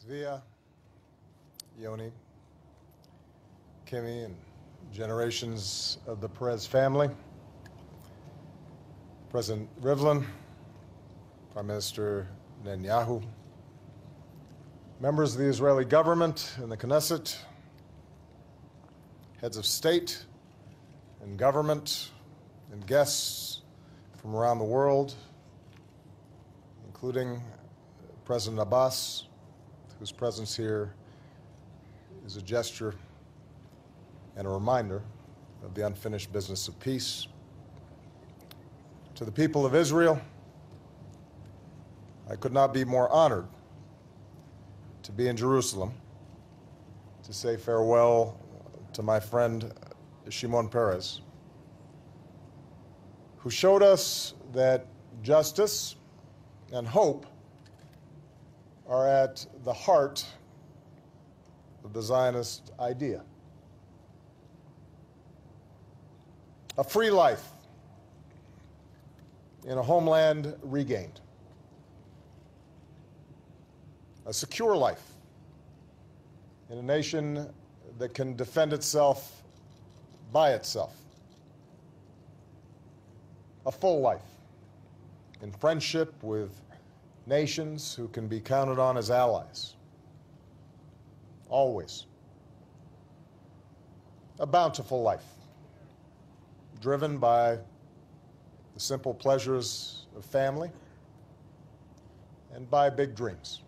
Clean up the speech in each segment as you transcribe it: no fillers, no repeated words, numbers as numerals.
Zvia, Yoni, Kimi, and generations of the Peres family, President Rivlin, Prime Minister Netanyahu, members of the Israeli government and the Knesset, heads of state and government, and guests from around the world, including President Abbas, whose presence here is a gesture and a reminder of the unfinished business of peace. To the people of Israel, I could not be more honored to be in Jerusalem to say farewell to my friend Shimon Peres, who showed us that justice and hope are at the heart of the Zionist idea. A free life in a homeland regained. A secure life in a nation that can defend itself by itself. A full life in friendship with nations who can be counted on as allies. Always. A bountiful life, driven by the simple pleasures of family and by big dreams.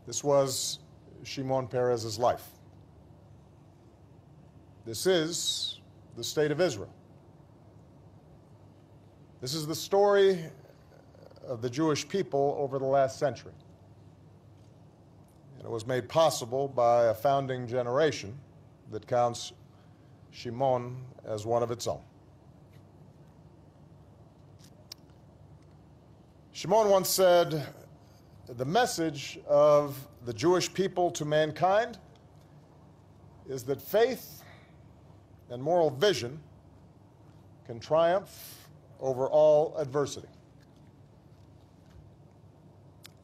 This was Shimon Peres' life. This is the state of Israel. This is the story of the Jewish people over the last century. And it was made possible by a founding generation that counts Shimon as one of its own. Shimon once said, "The message of the Jewish people to mankind is that faith and moral vision can triumph over all adversity."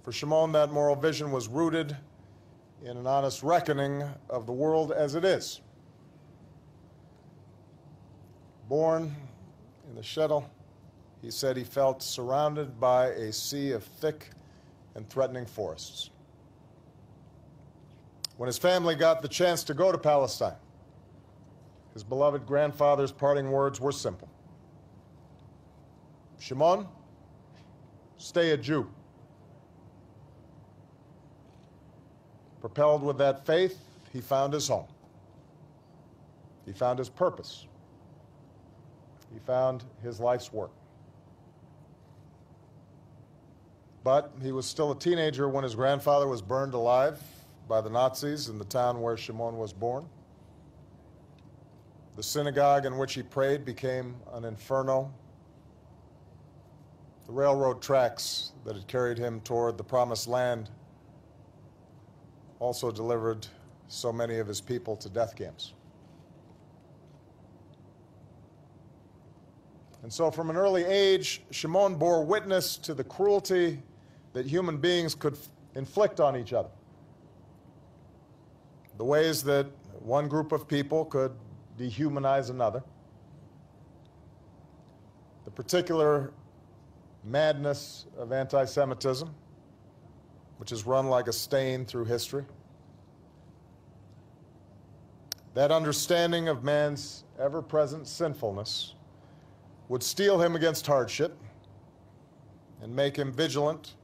For Shimon, that moral vision was rooted in an honest reckoning of the world as it is. Born in the shtetl, he said he felt surrounded by a sea of thick and threatening forests. When his family got the chance to go to Palestine, his beloved grandfather's parting words were simple. "Shimon, stay a Jew." Propelled with that faith, he found his home. He found his purpose. He found his life's work. But he was still a teenager when his grandfather was burned alive by the Nazis in the town where Shimon was born. The synagogue in which he prayed became an inferno. The railroad tracks that had carried him toward the promised land also delivered so many of his people to death camps. And so from an early age, Shimon bore witness to the cruelty that human beings could inflict on each other. The ways that one group of people could dehumanize another. The particular madness of anti-Semitism, which has run like a stain through history. That understanding of man's ever-present sinfulness would steel him against hardship and make him vigilant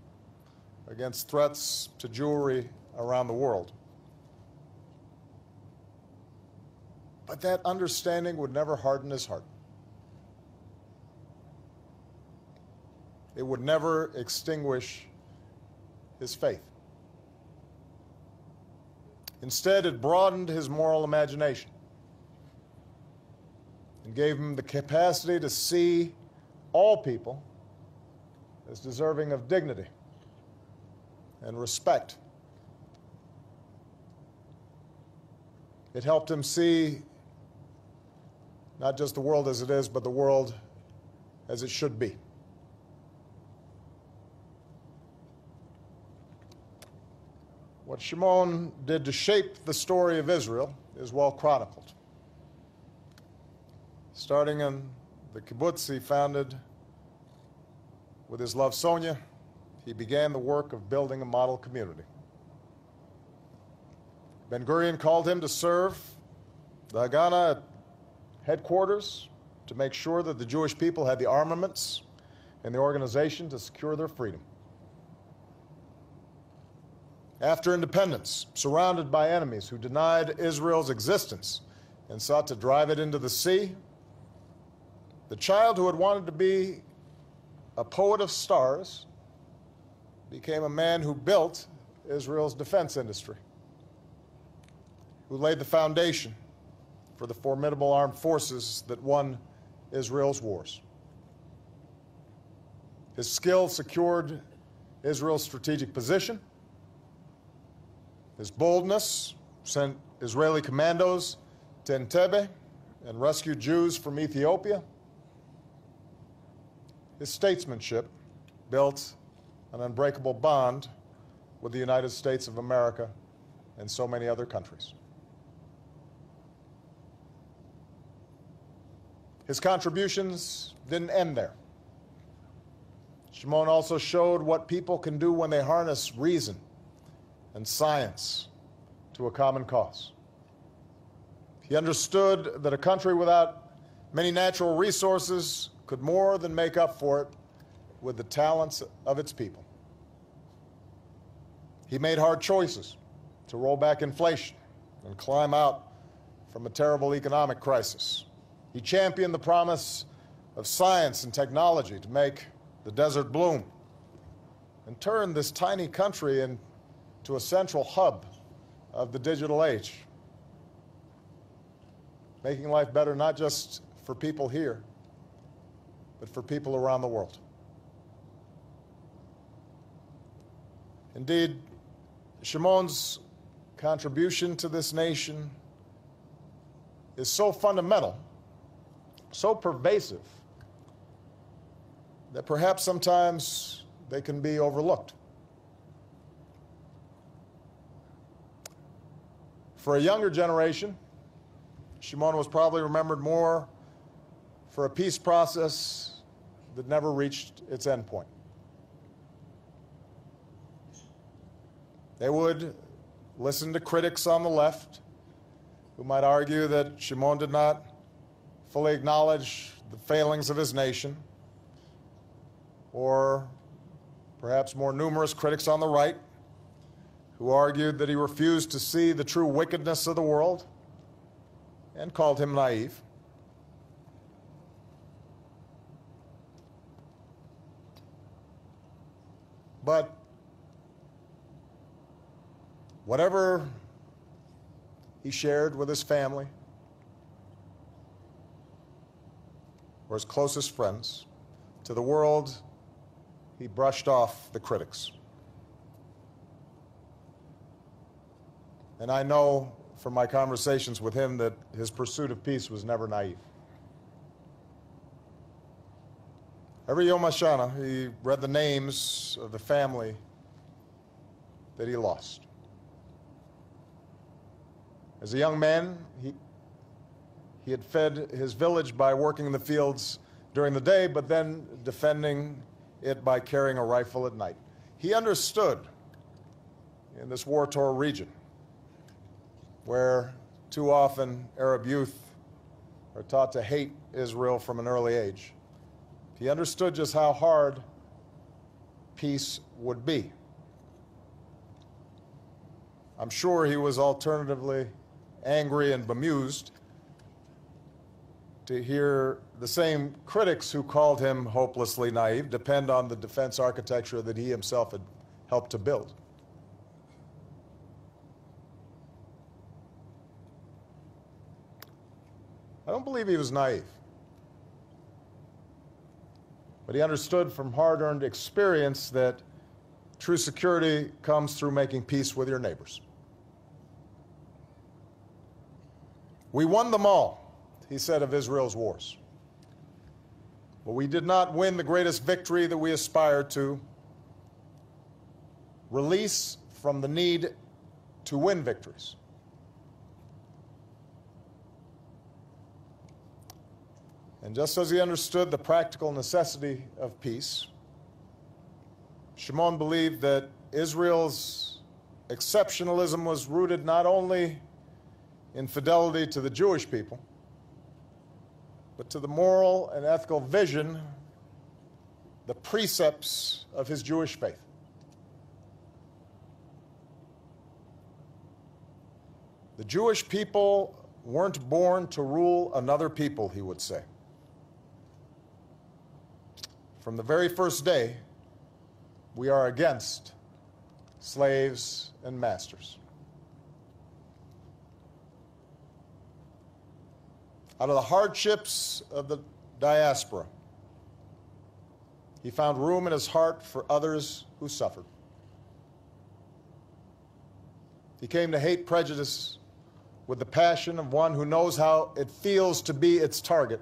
against threats to Jewry around the world. But that understanding would never harden his heart. It would never extinguish his faith. Instead, it broadened his moral imagination and gave him the capacity to see all people as deserving of dignity and respect. It helped him see not just the world as it is, but the world as it should be. What Shimon did to shape the story of Israel is well chronicled. Starting in the kibbutz he founded with his love Sonia, he began the work of building a model community. Ben-Gurion called him to serve the Haganah at headquarters to make sure that the Jewish people had the armaments and the organization to secure their freedom. After independence, surrounded by enemies who denied Israel's existence and sought to drive it into the sea, the child who had wanted to be a poet of stars became a man who built Israel's defense industry, who laid the foundation for the formidable armed forces that won Israel's wars. His skill secured Israel's strategic position. His boldness sent Israeli commandos to Entebbe and rescued Jews from Ethiopia. His statesmanship built an unbreakable bond with the United States of America and so many other countries. His contributions didn't end there. Shimon also showed what people can do when they harness reason and science to a common cause. He understood that a country without many natural resources could more than make up for it with the talents of its people. He made hard choices to roll back inflation and climb out from a terrible economic crisis. He championed the promise of science and technology to make the desert bloom and turn this tiny country into a central hub of the digital age, making life better not just for people here, but for people around the world. Indeed, Shimon's contribution to this nation is so fundamental, so pervasive, that perhaps sometimes they can be overlooked. For a younger generation, Shimon was probably remembered more for a peace process that never reached its endpoint. They would listen to critics on the left who might argue that Shimon did not fully acknowledge the failings of his nation, or perhaps more numerous critics on the right who argued that he refused to see the true wickedness of the world and called him naive. But whatever he shared with his family or his closest friends, to the world, he brushed off the critics. And I know from my conversations with him that his pursuit of peace was never naive. Every Yom HaShana, he read the names of the family that he lost. As a young man, he had fed his village by working in the fields during the day, but then defending it by carrying a rifle at night. He understood in this war-torn region, where too often Arab youth are taught to hate Israel from an early age. He understood just how hard peace would be. I'm sure he was alternatively angry and bemused to hear the same critics who called him hopelessly naive depend on the defense architecture that he himself had helped to build. I don't believe he was naive, but he understood from hard-earned experience that true security comes through making peace with your neighbors. We won them all, he said of Israel's wars. But we did not win the greatest victory that we aspired to: release from the need to win victories. And just as he understood the practical necessity of peace, Shimon believed that Israel's exceptionalism was rooted not only in fidelity to the Jewish people, but to the moral and ethical vision, the precepts of his Jewish faith. The Jewish people weren't born to rule another people, he would say. From the very first day, we are against slaves and masters. Out of the hardships of the diaspora, he found room in his heart for others who suffered. He came to hate prejudice with the passion of one who knows how it feels to be its target.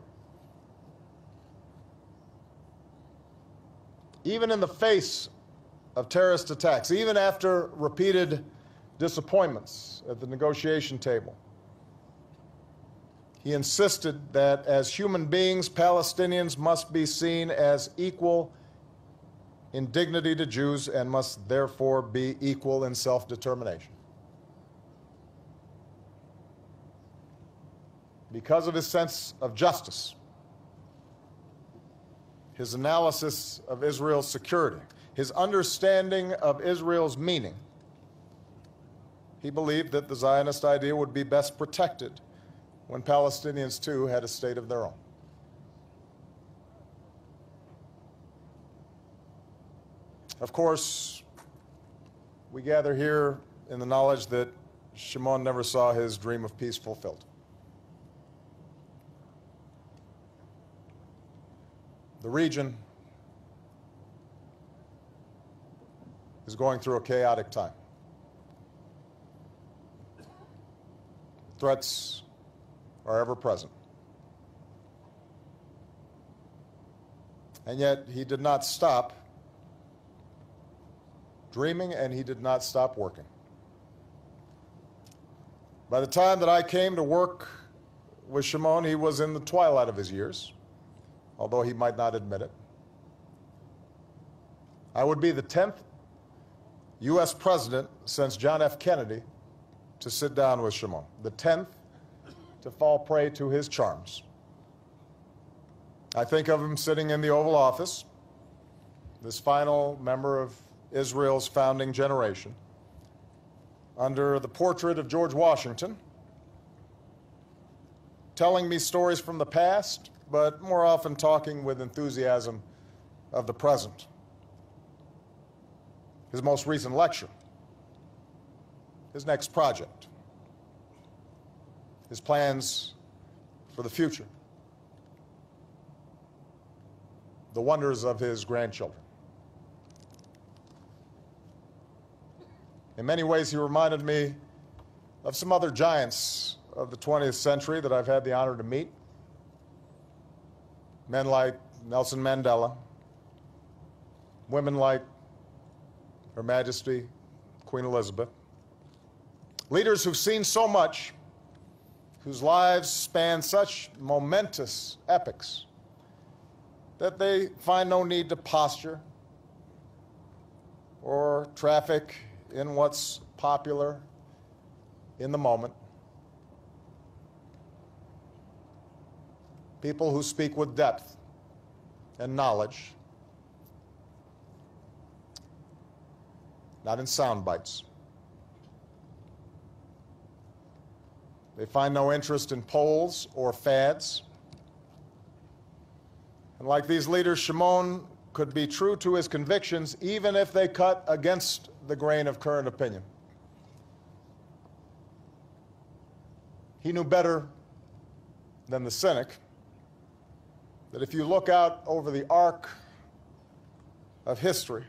Even in the face of terrorist attacks, even after repeated disappointments at the negotiation table, he insisted that as human beings, Palestinians must be seen as equal in dignity to Jews and must therefore be equal in self-determination. Because of his sense of justice, his analysis of Israel's security, his understanding of Israel's meaning, he believed that the Zionist idea would be best protected when Palestinians, too, had a state of their own. Of course, we gather here in the knowledge that Shimon never saw his dream of peace fulfilled. The region is going through a chaotic time. Threats are ever present. And yet he did not stop dreaming, and he did not stop working. By the time that I came to work with Shimon, he was in the twilight of his years, although he might not admit it. I would be the 10th U.S. president since John F. Kennedy to sit down with Shimon, the 10th to fall prey to his charms. I think of him sitting in the Oval Office, this final member of Israel's founding generation, under the portrait of George Washington, telling me stories from the past, but more often talking with enthusiasm of the present. His most recent lecture, his next project, his plans for the future, the wonders of his grandchildren. In many ways, he reminded me of some other giants of the 20th century that I've had the honor to meet. Men like Nelson Mandela, women like Her Majesty Queen Elizabeth, leaders who've seen so much, whose lives span such momentous epics that they find no need to posture or traffic in what's popular in the moment. People who speak with depth and knowledge, not in sound bites. They find no interest in polls or fads. And like these leaders, Shimon could be true to his convictions even if they cut against the grain of current opinion. He knew better than the cynic that if you look out over the arc of history,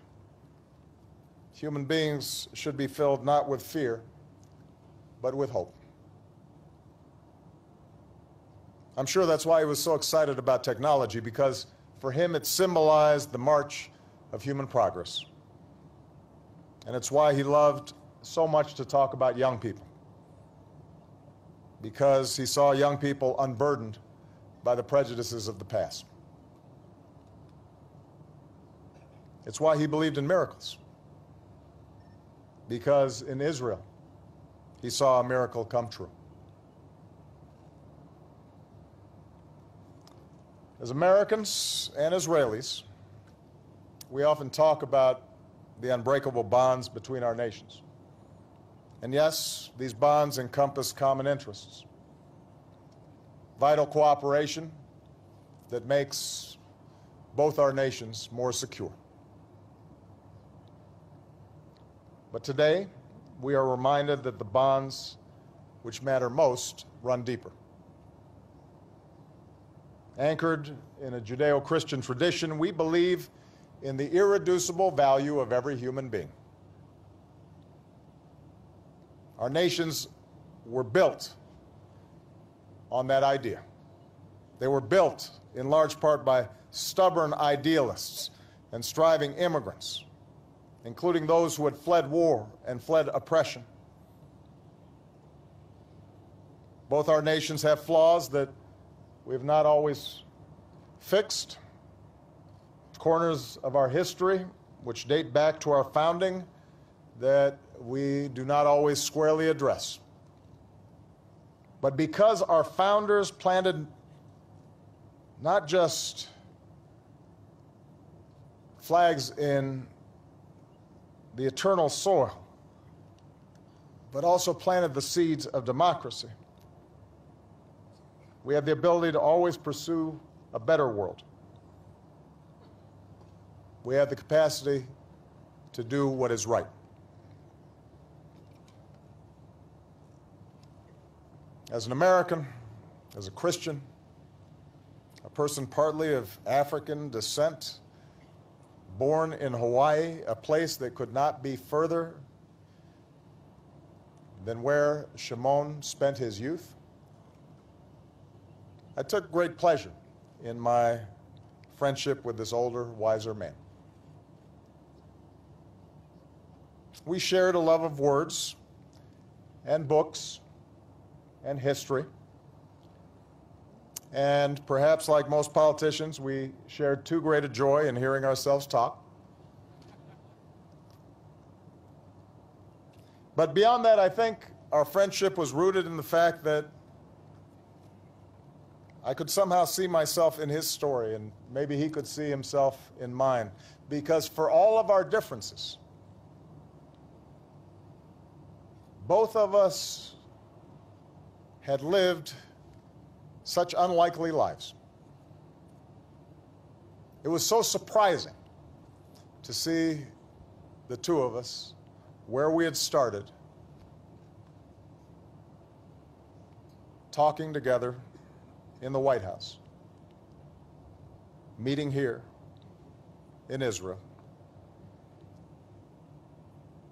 human beings should be filled not with fear, but with hope. I'm sure that's why he was so excited about technology, because for him it symbolized the march of human progress. And it's why he loved so much to talk about young people, because he saw young people unburdened by the prejudices of the past. It's why he believed in miracles, because in Israel, he saw a miracle come true. As Americans and Israelis, we often talk about the unbreakable bonds between our nations. And yes, these bonds encompass common interests, vital cooperation that makes both our nations more secure. But today, we are reminded that the bonds which matter most run deeper. Anchored in a Judeo-Christian tradition, we believe in the irreducible value of every human being. Our nations were built on that idea. They were built in large part by stubborn idealists and striving immigrants, including those who had fled war and fled oppression. Both our nations have flaws that we have not always fixed, corners of our history which date back to our founding that we do not always squarely address. But because our founders planted not just flags in the eternal soil, but also planted the seeds of democracy, we have the ability to always pursue a better world. We have the capacity to do what is right. As an American, as a Christian, a person partly of African descent, born in Hawaii, a place that could not be further than where Shimon spent his youth, I took great pleasure in my friendship with this older, wiser man. We shared a love of words and books and history. And perhaps like most politicians, we shared too great a joy in hearing ourselves talk. But beyond that, I think our friendship was rooted in the fact that I could somehow see myself in his story, and maybe he could see himself in mine. Because for all of our differences, both of us had lived such unlikely lives. It was so surprising to see the two of us where we had started, talking together in the White House, meeting here in Israel.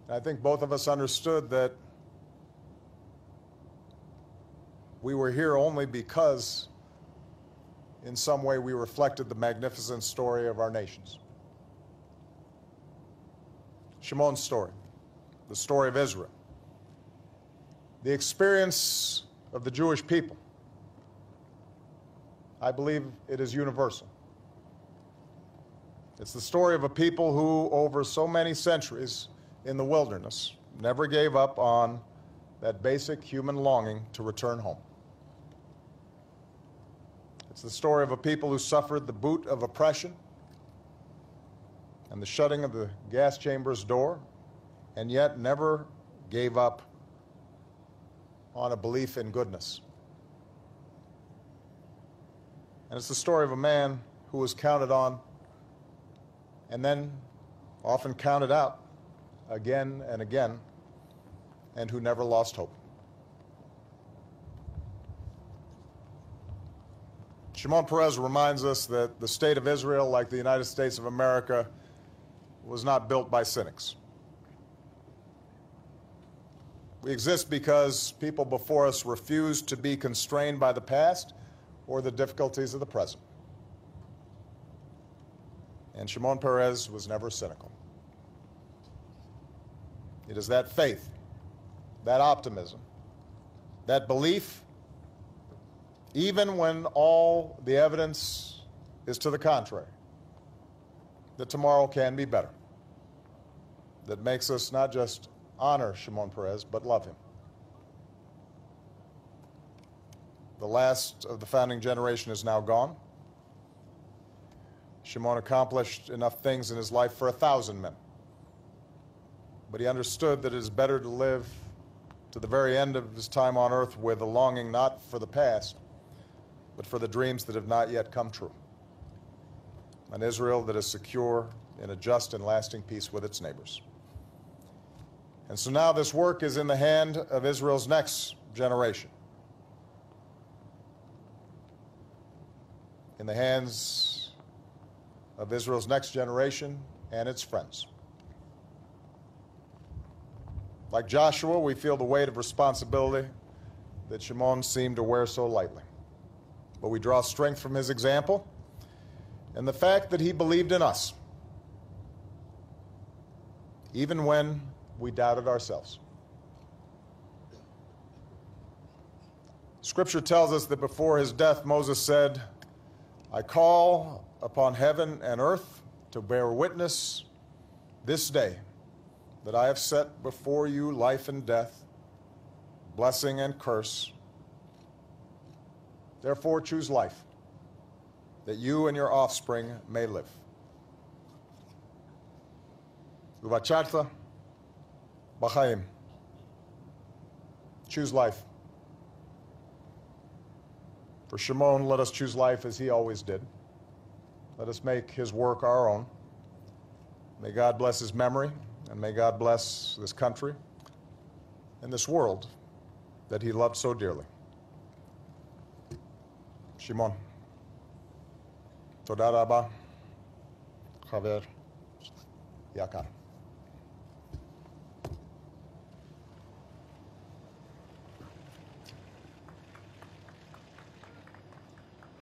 And I think both of us understood that we were here only because, in some way, we reflected the magnificent story of our nations. Shimon's story, the story of Israel, the experience of the Jewish people. I believe it is universal. It's the story of a people who, over so many centuries in the wilderness, never gave up on that basic human longing to return home. It's the story of a people who suffered the boot of oppression and the shutting of the gas chamber's door, and yet never gave up on a belief in goodness. And it's the story of a man who was counted on and then often counted out again and again, and who never lost hope. Shimon Peres reminds us that the state of Israel, like the United States of America, was not built by cynics. We exist because people before us refused to be constrained by the past or the difficulties of the present. And Shimon Peres was never cynical. It is that faith that optimism, that belief, even when all the evidence is to the contrary, that tomorrow can be better, that makes us not just honor Shimon Peres, but love him. The last of the founding generation is now gone. Shimon accomplished enough things in his life for 1,000 men. But he understood that it is better to live to the very end of his time on earth with a longing not for the past, but for the dreams that have not yet come true. An Israel that is secure in a just and lasting peace with its neighbors. And so now this work is in the hand of Israel's next generation. In the hands of Israel's next generation and its friends. Like Joshua, we feel the weight of responsibility that Shimon seemed to wear so lightly. But we draw strength from his example and the fact that he believed in us, even when we doubted ourselves. Scripture tells us that before his death, Moses said, I call upon heaven and earth to bear witness this day that I have set before you life and death, blessing and curse. Therefore choose life, that you and your offspring may live. Uvacharta b'chaim. Choose life. For Shimon, let us choose life as he always did. Let us make his work our own. May God bless his memory, and may God bless this country and this world that he loved so dearly. Shimon. Toda rabba, Chaver Yakar.